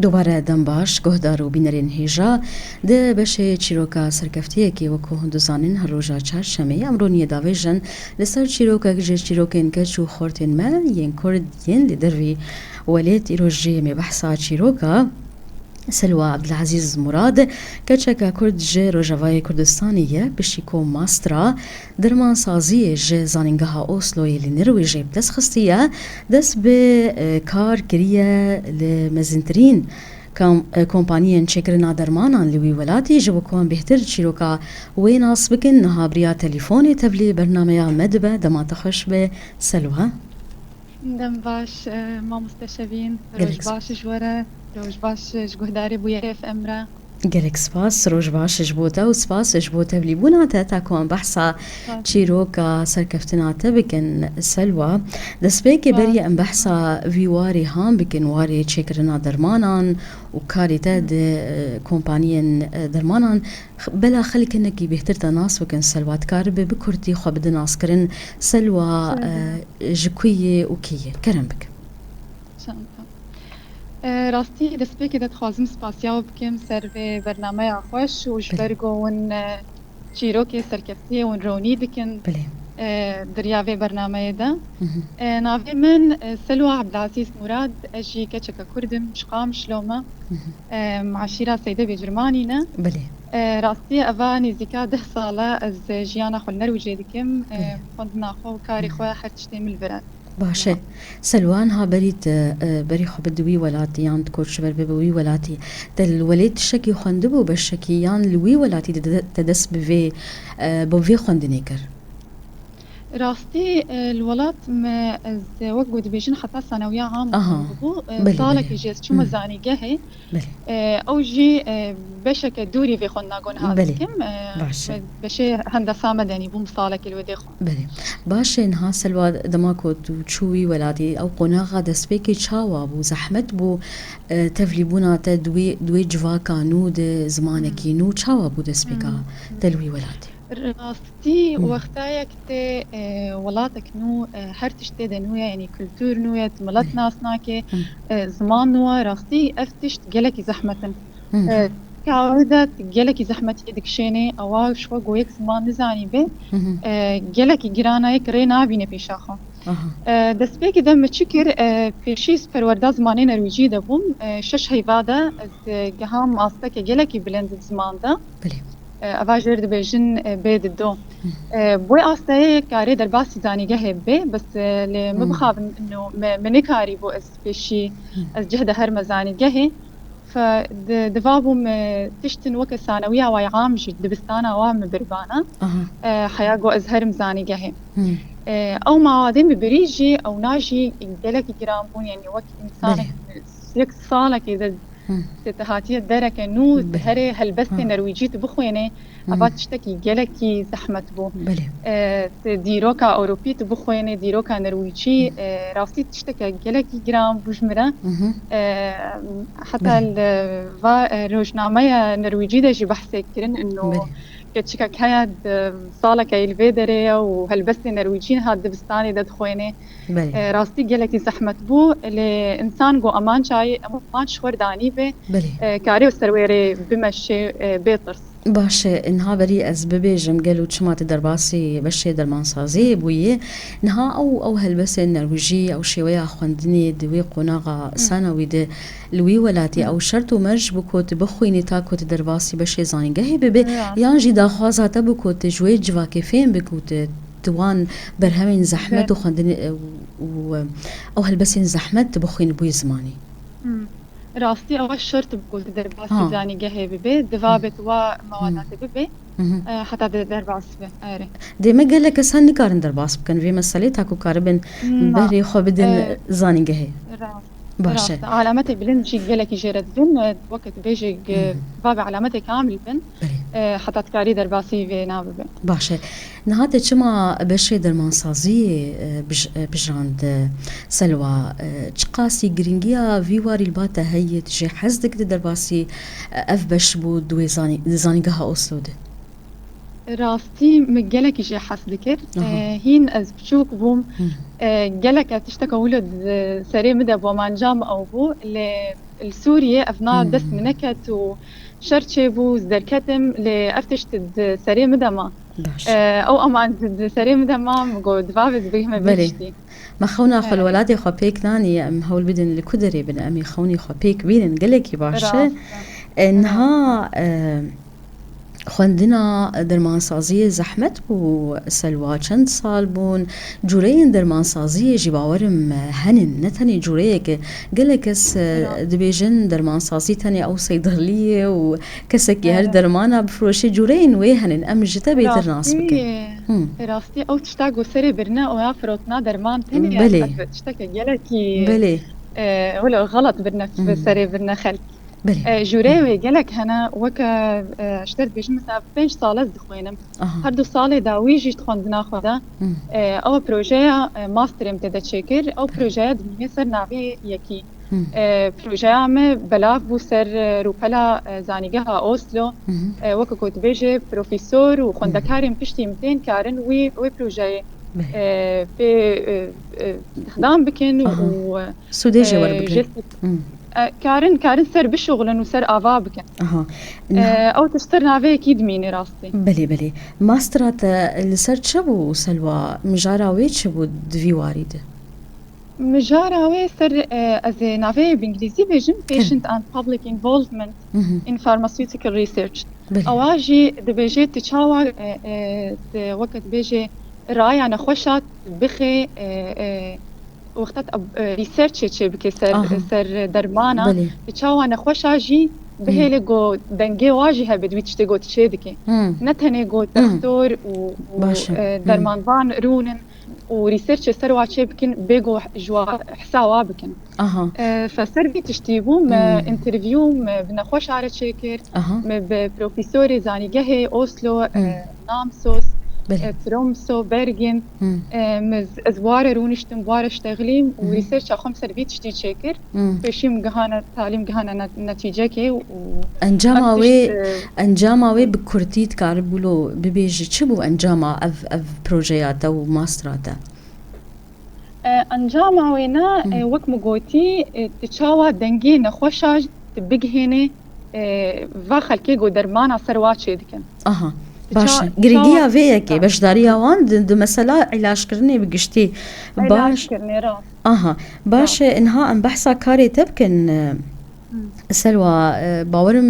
دوباره دم باش گهدار و بینرین هیجا ده بشه چیروکا سرکفتیه که وکو هندوزانین هر روژا چهارشنبه امرونی داویجن لسر چیروکا گجه چیروکین کچو خورتین ما ین کرد ین لدروی وليت إيروجي مي بحثا چیروکا سلوى عبدالعزيز مراد كتشكا كرد جي روجاواي كردستانية بشيكو ماسترا درمان سازية جي زانينغها أوسلو يلي نرويجي بدس خستية دس بكار كريا لمزنترين كومبانيين شكرنا درمانا لوي ولاتي جبوكوان بهتر چيروكا ويناس بكن نها بريا تليفوني تبلي برنامج مدبة دما تخش بسلوى دم باش ما مستشفين روج باش جورا روج باش جهداري بويا اف امرا گلک سپاس روز باش جبوتا و سپاس جبوتا بلیبونا تا کوان بحثا چیروکا سرکفتناتا بکن سلوى دسبيك بري ام بحثا ويواري هام بكن واري چكرنا درمانان وكاريتا د كومبانيين درمانان بلا خلك انك بهتر ناس بكن سلوى تكارب بكرتي خو بد ناس كرن سلوى جكويه وكيه كرم بك راستي دسبيك دا تخوازم سپاسيا بكم سر برنامج خوش و جبرگون چیروکی سرکفتی و رونی بکن دریاوی برنامج دا ناوی من سلوى عبدالعزيز مراد اجي كتشكا كردم شقام شلومه معشيرة سيدة بجرمانينا راستي أفا نزيكا 10 سالة از جيانا خو النرويجي دكم فندنا خو كاري خو حرتشتي من البلاد باشه سلوان ها بري خو بدوي ولاتي يان تكوش بربوي ولاتي دل وليد شكي خندبو بشكي يان لوي ولاتي تدس بوفي خندنيكر راستي الولات ما از وقود بيجن حتى ثانوية عامة صالك جيس شو مزاني جهي او جي بشك دوري في خنا قون هذا كم بشي هندسة مدني بوم صالك الودي خون بله باش انها سلوى دماكو تشوي ولادي او قناغا دسبيكي تشاوا بو زحمت بو تفليبونا دوي جواكا نو د زمانكي نو تشاوا بو دسبيكا تلوي ولادي راستي وقتها كتي ولاتك نو هرتشتي دنويا يعني كلتور نويا ملت ناسناكي زمان نوا راستي افتشت جلكي زحمة كعودة جلكي زحمة يدك شيني أو شو قويك زمان نزاني به جلكي جرانا يكري نابيني بيشاخو دسبيك دم تشكر بيشيس فروردا زمانين نرويجي دبوم شش هيفادا جهام أصلك جلكي بلند زمان دا أفاجر دبيجن بيد الدو بوي أصلاً كاري درباسي زاني جهب بي بس اللي مبخاف إنه مني كاري بو أس بيشي أس جهده هرم زاني جهي فدفابهم تشتن وك ثانوية واي عام جد دبستانا وام بربانا حياقو أزهر مزاني جهي أو معادين ببريجي أو ناجي يدلك جرامون يعني وقت إنسان سيك صالك إذا تهاتي الدرك نو هري هالبستي نرويجي تبخويني أبات تشتكي جلكي زحمة بو ديروكا أوروبي تبخويني ديروكا نرويجي راستي تشتكي جلكي جرام بوجمرة حتى الروجنامة نرويجي داجي بحثي كرن إنه كتشكا كايد صالك الفيدريا وهالبستي نرويجين هاد دبستاني داد خويني راستي جلكي زحمة بو الإنسان جو أمان شاي أمان شور داني به كاري وسرويري بمشي بيطرس باشه انها بري از ببيجم قالوا تشمات درباسي بشي درمان سازي بويه انها او هالبس النرويجي او شويه خوندني دوي قناغه ثانوي د لوي ولاتي او شرط مرج بكوت بخويني تاكوت درباسي بشي زاني جهي ببي يانجي داخوازه تبكوت جوي جواكي فين بكوت توان برهمين زحمت وخندني او هالبس زحمت بخوين بوي زماني راستي أول شرط بقول درباسي زاني جهي ببي دفابت وموادات ببي حتى درباس بي دي ما قال لك سن كارن درباس بكن في مسألة تاكو كاربن بري خو بدن زاني جهي باشه علامتي بلند شي قالك يجرد بن وقت بيجي باب علامتي كامل بن حتى تكاري درباسي في نابه باشه نهات چما بشي درمان سازي بجراند سلوى چقاسي گرینگیا ویواری الباتا هي تجي حزدك درباسي اف بش بو دوي زاني گها اوسلو ده راستي مجلك يجي حس ذكر هين از بشوك بوم جلك تشتكى ولد سري مدى ومان جام أو بو لسوريا أفنا دست منكت وشرشي بو زدركتم لأفتشت سري مدى ما أو أمان سري مدى ما مقو دفافز بيهم بيشتي ما خونا خل ولادي خبيك ناني أم هول بدن الكدري بن أمي خوني خبيك بينن قلك يباشا إنها خواندنا درمانسازی زحمت بو سلوا چند سال بون جورین درمانسازی جباورم هنن نتنی جوریه که گله کس دبیجن درمانسازی تنی او صیدلیه و کسکی هر درمانا بفروشی جورین وی هنن ام جتا بیتر ناس بکن راستی او تشتاقو سری برنا او افروتنا درمان تنی بله تشتاق گله کی بله ولا غلط برنا سری برنا خلق جوري قالك هنا وكا اشترت بيش مثلا 5 سال دخوينم هردو سالي داويجي تخوندنا خدا او بروجيا ماستر امتدى تشكر او بروجيا دنيا سر نافي يكي بروجيا ما بلاف بو سر روبلا زانيغا اوسلو وكا كنت بيجي بروفيسور وخوندكاري مبشتي 200 كارن وي بروجيا في خدام بكن و سوديجي وربكن كارن سر بشغلن وسر آوا بكن أو تشتر نافي أكيد ميني راستي بلي ماسترات اللي سر شبو سلوى مجاراوي شبو دفي واردة مجاراوي سر از نافي بإنجليزي بيجن Patient and Public Involvement in Pharmaceutical Research أواجي دبيجي تشاور وقت بيجي رأي أنا خوشات بخي وقتت ريسيرش تشي بكي سر درمانا تشاو انا خوشاجي بهيلي جو دنگي واجهه بدوي تشتغو تشيدكي نتني جو دكتور و درمان فان رونن وريسيرش سروا تشي بكن بيجو جوا حساوا بكن فسربي تشتيبو انترفيو بنا خوش على تشيكر بروفيسوري زاني جهي اوسلو نامسوس ترومسو برجن ازوار رونشتم وار اشتغليم وريسيرش اخم سربيت شتي تشكر بشيم جهانا تعليم جهانا نتيجه كي انجاماوي بكورتيت كاربولو ببيج تشبو انجاما اف بروجيات او ماسترات انجاماوينا وك مغوتي تشاوا دنگي نخوشاج تبغهني واخلكي جو درمانا سروات شدكن باشه گریگیا ویه که باش داری آوان د مثلا علاج کرنی بگشتی باش باشه انها ام بحثا کاری تبکن سلوى باورم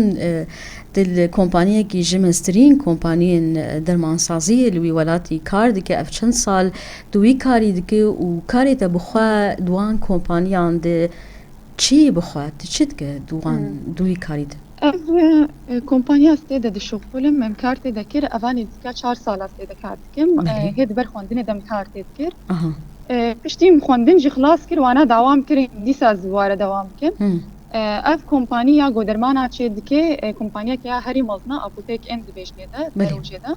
دل کمپانیه کی جمسترین کمپانیین درمانسازی لوی ولاتی کار دکه اف چند سال دوی کاری دکه و کاری تبخوا دوان کمپانیان ده چی بخوا تشد که دوی کاری ده كومبانيا استيدا دي شغل من كارتي دكير افاني دكا 4 سال استيدا كارتكم هيد برخوندين دم كارتي دكير بشتي خوندين جي خلاص كير وانا دوام كير ديسا زواره دوام كير اف كومبانيا غودرمانا تشي دكي كومبانيا كيا هري مزنا ابوتيك اند بيجنيدا دروجيدا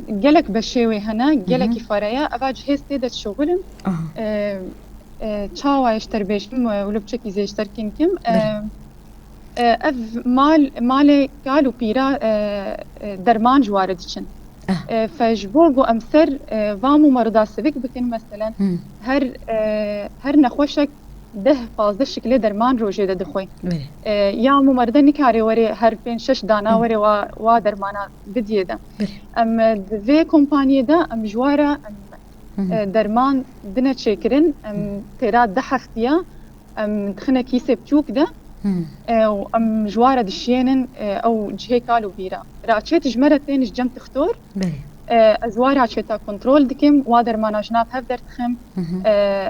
جلك بشوي هنا جلك فريا افاج هستيدا شغل تشاوا يشتر بيشم ولو بشكي زي يشتركين كم اف مال قالوا بيرا درمان جواردشن فجبوغو امسر وامو مرضى سبك بكن مثلا هر نخوشك ده 15 شكل درمان روجه ده دخوي يا مو مرضى نكاري وري هر بين 6 دانا وري وا درمانا بديه ده ام في كومباني ده ام جوارا درمان دنا تشكرن ام تيرات ده حفتيا ام تخنا كيسه بتوك ده ام جواره دشينن او جهي كالو بيرا راتشيت جمرتين جم تختور ازوار عشتا كنترول دكم وادر ماناجنات هفدر تخم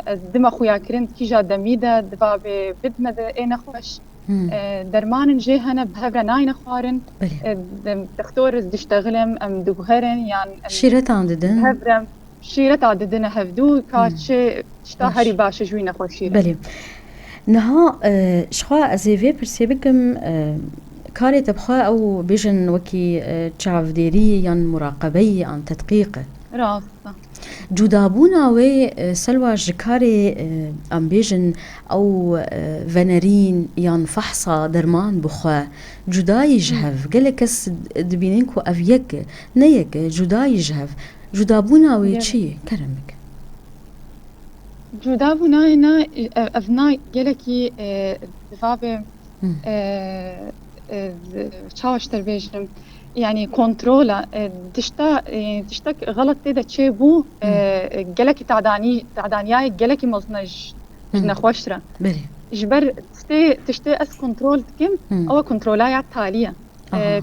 از دم خويا كرنت كيجا دميدا دبا بدمد اين خوش درمان جي هنا بهبره ناين خوارن دكتور دشتغلم ام دوهرن يعني شيرت عنددن هبرم شيرت عنددن هفدو كاتشي شتا هري باش جوينا خوشيره بلي نها شخوا ازيفي برسيبكم كاري تبخوا او بيجن وكي تشاف ديري ين مراقبي عن تدقيق راستا جودابونا و سلوى جكاري ام بيجن او فنرين يان فحصة درمان بخوا جدا يجهف قال كس دبينينكو افيك نيك جدا يجهف جودابونا و چي كرمك جودابونا هنا افنا قالكي دفابه تشاوش تربيجم يعني كنترولا تشتك غلط تيدا تشيبو جلكي تعدانياي جلكي مصنج نخوشرة بلي جبر تشتي اس كنترول كم او كنترولاي تالية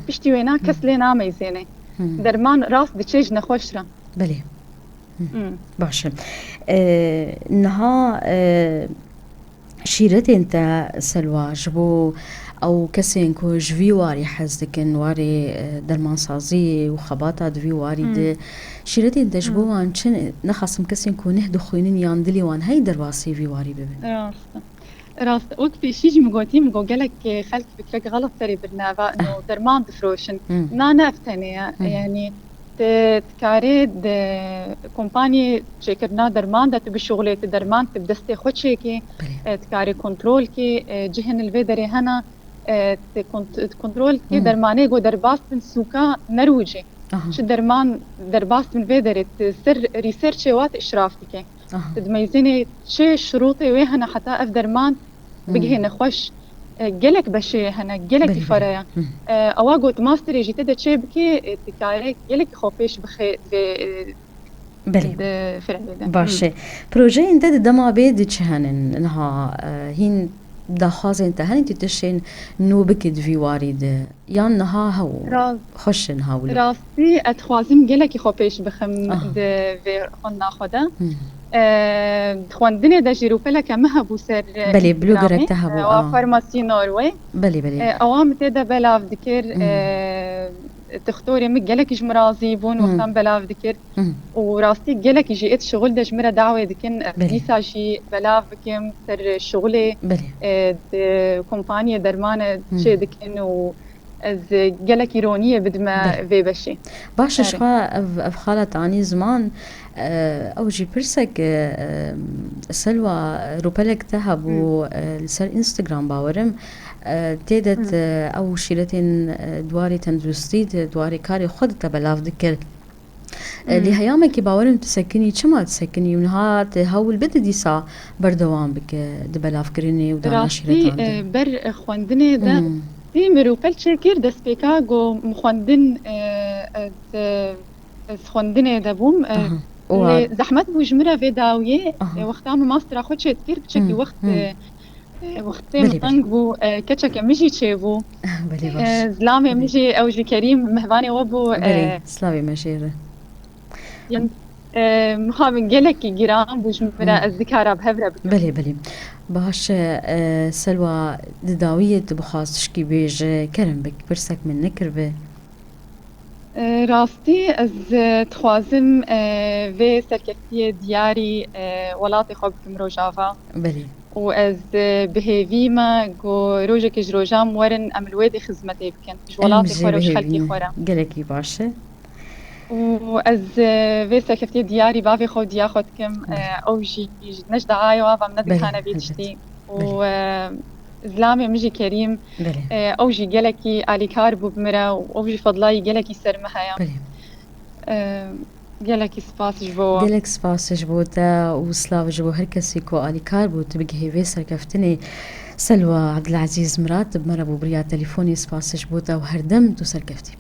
بشتي وينا كسلينا ميزيني درمان راس دتشيج نخوشرة بلي باشا نها شيرتي انت سلوى جبو او كسين كو جوي واري حزدكن واري درمان سازي وخباطة دوي واري ده شيرتي انت جبو وان چن نخصم كسين كو نهدو خوينين ياندلي وان هاي درباسي في واري ببن راست وقت شيجي مقوتي مقو قالك خلك فكرك غلط تري برنابا انه درمان دفروشن نانا افتنية يعني تكاري كومباني تشكرنا درمان دا تبي شغلة درمان تبدستي خود شيكي تكاري كنترول كي جهن الفيدري هنا كنترول كي درماني جو درباست من سوكا نرويجي شو درمان درباست من فيدري تسر ريسيرش وات اشرافتك تدميزيني شي شروطي ويهنا حتى اف درمان بقي نخوش جلك بشي هنا جلك فرايا اواغوت ماستري جيت دا تشي بكي تكاري جلك خوفيش بخي بلي باشي بروجي انت دما بيد تشهنن انها هين داخازه انت هل انت تشين نو بكد في وارد يان نها هو خشن هاولو راسي اتخوازم جلك خوفيش بخم في خنا خدا خواندني دا جيروبلا كمهبو سر بلي بلوغرك تهبو فارماسي نوروي بلي اوام تيدا بلاف ذكر تختوري مك جلك جمرازي بون وقتام بلاف ذكر وراستي جلك جيت شغل دا جمرة دعوة ذكن ميساجي بلاف كم سر شغلي كومبانيا درمانة شي ذكن و از جلك إيرونية بدما في بشي باش شخا اف خالة عني زمان او جي برسك سلوى روبلك تهب و سر انستغرام باورم تيدت او شيلتين دواري تندرستي دواري كاري خود تبلاف ذكر اللي هيامك باورم تسكني كما تسكني ونها هول بد ديسا بردوام بك دبلاف كريني ودانا شيلتان بر خواندني دا دي مروبل شكر دس بيكاغو مخواندن خواندني دابوم زحمت بوجمرة في داوية وقتها ماستر أخذ شيء كتير بشكل وقتين طنق بو كتشك مجي تشيبو زلامي مجي أو جي كريم مهباني وابو سلامي مشيرة مخابن جلك جيران بوجمرة الذكارة بهبرة بلي باش سلوى داوية بخاص تشكي بيج كرم بك برسك من نكربه راستي از تخوازم في سركفتية دياري ولاتي خوب كمروجافا بلي و از بهيفيما جو روجك جروجام ورن املوادي خزمتي بكن جولاتي خورا وش خلقي خورا قالكي باشا و از في سركفتية دياري بافي خود ياخد كم او جي نجد عايو وافا مندي كان بيتشتي و زلامي مجي كريم او جي جلكي علي كاربو بمرا او جي فضلاي جلكي سرمهايا جلكي سباس جبو جلك سباس جبوتا وسلاف جبو هر كسي كو علي كاربو تبقي هيفي سركفتني سلوى عبد العزيز مراتب مرة بو بريا تليفوني سباس جبوتا وهردم تو سركفتي